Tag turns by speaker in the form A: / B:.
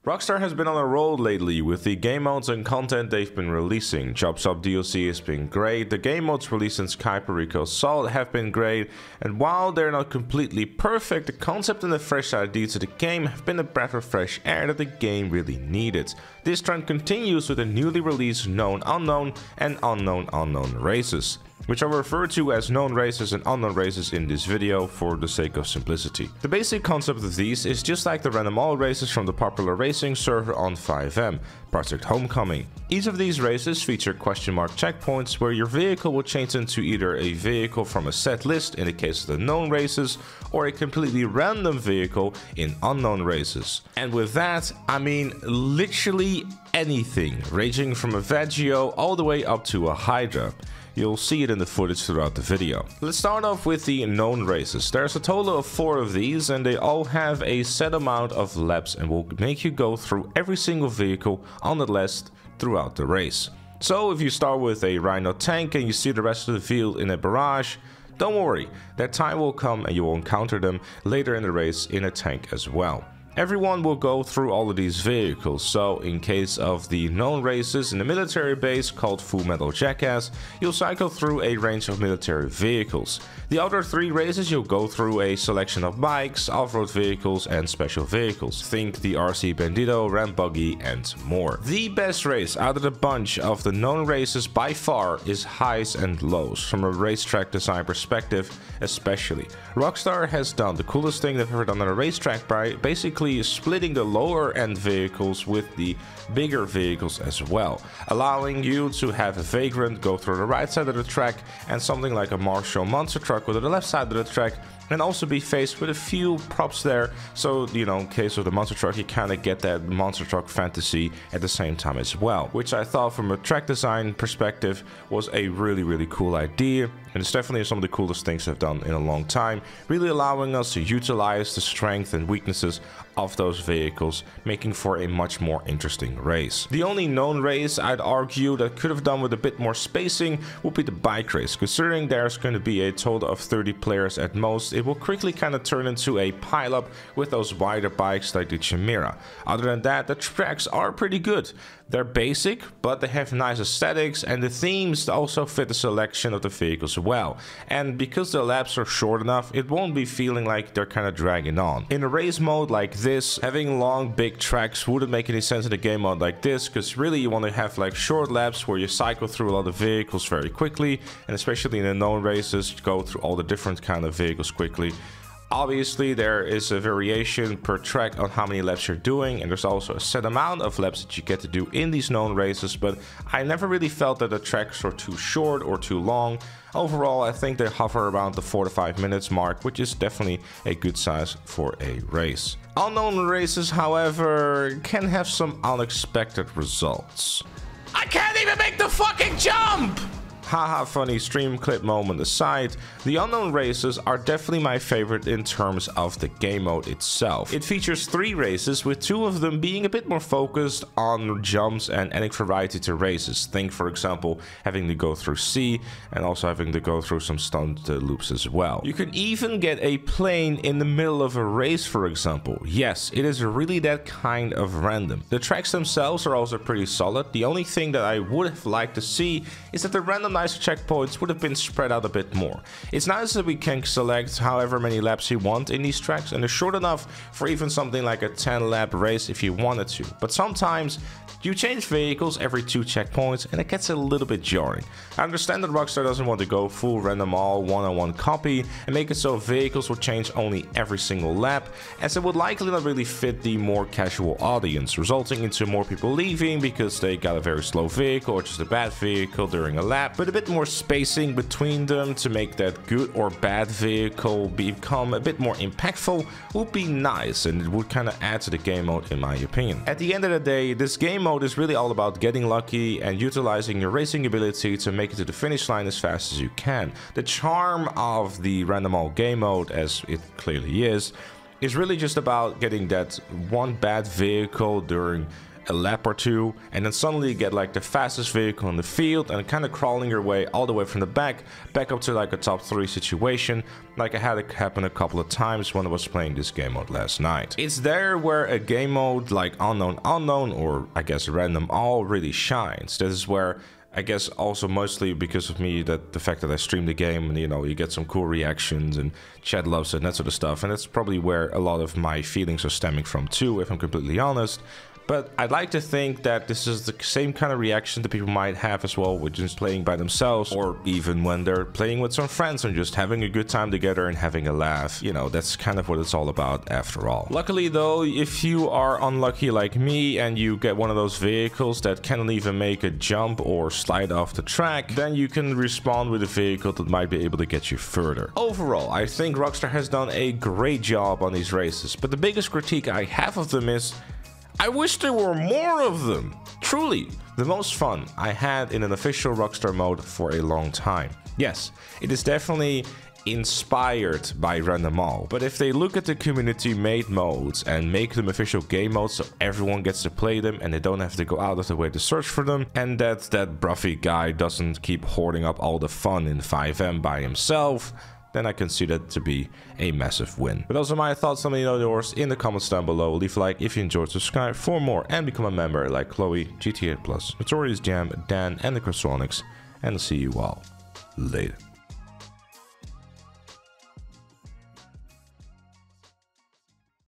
A: Rockstar has been on a roll lately with the game modes and content they've been releasing. Jobs Up DLC has been great, the game modes released in Skype Recall Assault have been great, and while they're not completely perfect, the concept and the fresh idea to the game have been a breath of fresh air that the game really needed. This trend continues with the newly released Known Unknown and Unknown Unknown races, which I'll refer to as known races and unknown races in this video for the sake of simplicity. The basic concept of these is just like the random all races from the popular racing server on 5M, Project Homecoming. Each of these races feature question mark checkpoints where your vehicle will change into either a vehicle from a set list in the case of the known races or a completely random vehicle in unknown races. And with that, I mean literally anything, ranging from a Veggio all the way up to a Hydra. You'll see it in the footage throughout the video. Let's start off with the known races. There's a total of 4 of these and they all have a set amount of laps and will make you go through every single vehicle on the list throughout the race. So if you start with a Rhino tank and you see the rest of the field in a barrage, don't worry, that time will come and you will encounter them later in the race in a tank as well. Everyone will go through all of these vehicles, so in case of the known races in the military base called Full Metal Jackass, you'll cycle through a range of military vehicles. The other 3 races you'll go through a selection of bikes, off-road vehicles and special vehicles. Think the RC Bandito, Ram Buggy and more. The best race out of the bunch of the known races by far is highs and lows, from a racetrack design perspective especially. Rockstar has done the coolest thing they've ever done on a racetrack by basically splitting the lower end vehicles with the bigger vehicles as well, allowing you to have a Vagrant go through the right side of the track and something like a Marshall monster truck go to the left side of the track, and also be faced with a few props there, so you know, in case of the monster truck you kind of get that monster truck fantasy at the same time as well, which I thought from a track design perspective was a really cool idea, and it's definitely some of the coolest things I've done in a long time, really allowing us to utilize the strength and weaknesses of those vehicles, making for a much more interesting race. The only known race I'd argue that could have done with a bit more spacing would be the bike race. Considering there's going to be a total of 30 players at most, it will quickly kind of turn into a pileup with those wider bikes like the Chimera. Other than that, the tracks are pretty good. They're basic, but they have nice aesthetics, and the themes also fit the selection of the vehicles well. And because the laps are short enough, it won't be feeling like they're kind of dragging on. In a race mode like this, having long big tracks wouldn't make any sense in a game mode like this, because really you want to have like short laps where you cycle through a lot of vehicles very quickly, and especially in the known races, you go through all the different kind of vehicles quickly. Obviously there is a variation per track on how many laps you're doing, and there's also a set amount of laps that you get to do in these known races, but I never really felt that the tracks were too short or too long. Overall, I think they hover around the 4 to 5 minutes mark, which is definitely a good size for a race. Unknown races, however, can have some unexpected results. I can't even make the fucking jump! Haha, funny stream clip moment aside, the unknown races are definitely my favorite in terms of the game mode itself. It features 3 races, with 2 of them being a bit more focused on jumps and adding variety to races. Think, for example, having to go through sea and also having to go through some stunt loops as well. You can even get a plane in the middle of a race, for example. Yes, it is really that kind of random. The tracks themselves are also pretty solid. The only thing that I would have liked to see is that the randomized checkpoints would have been spread out a bit more. It's nice that we can select however many laps you want in these tracks, and they're short enough for even something like a 10 lap race if you wanted to. But sometimes you change vehicles every 2 checkpoints and it gets a little bit jarring. I understand that Rockstar doesn't want to go full random all one-on-one copy and make it so vehicles will change only every single lap, as it would likely not really fit the more casual audience, resulting into more people leaving because they got a very slow vehicle or just a bad vehicle during a lap. But a bit more spacing between them to make that good or bad vehicle become a bit more impactful would be nice, and it would kind of add to the game mode in my opinion. At the end of the day, this game mode is really all about getting lucky and utilizing your racing ability to make it to the finish line as fast as you can. The charm of the random all game mode, as it clearly is really just about getting that one bad vehicle during a lap or two, and then suddenly you get like the fastest vehicle in the field and kind of crawling your way all the way from the back up to like a top 3 situation, like I had it happen a couple of times when I was playing this game mode last night. It's there where a game mode like unknown or I guess random all really shines. This is where I guess also mostly because of me, that the fact that I stream the game and, you know, you get some cool reactions and chat loves it and that sort of stuff. And that's probably where a lot of my feelings are stemming from too, if I'm completely honest. But I'd like to think that this is the same kind of reaction that people might have as well with just playing by themselves, or even when they're playing with some friends and just having a good time together and having a laugh. You know, that's kind of what it's all about after all. Luckily though, if you are unlucky like me and you get one of those vehicles that cannot even make a jump or slide off the track, then you can respawn with a vehicle that might be able to get you further. Overall, I think Rockstar has done a great job on these races, but the biggest critique I have of them is I wish there were more of them. Truly, the most fun I had in an official Rockstar mode for a long time. Yes, it is definitely inspired by Random All, but if they look at the community made modes and make them official game modes so everyone gets to play them and they don't have to go out of the way to search for them, and that Bruffy guy doesn't keep hoarding up all the fun in 5M by himself, then I consider that to be a massive win. But those are my thoughts. Let me know yours in the comments down below. Leave a like if you enjoyed, subscribe for more, and become a member like Chloe, GTA Plus, Notorious Jam, Dan, and the Crossonics. And I'll see you all later.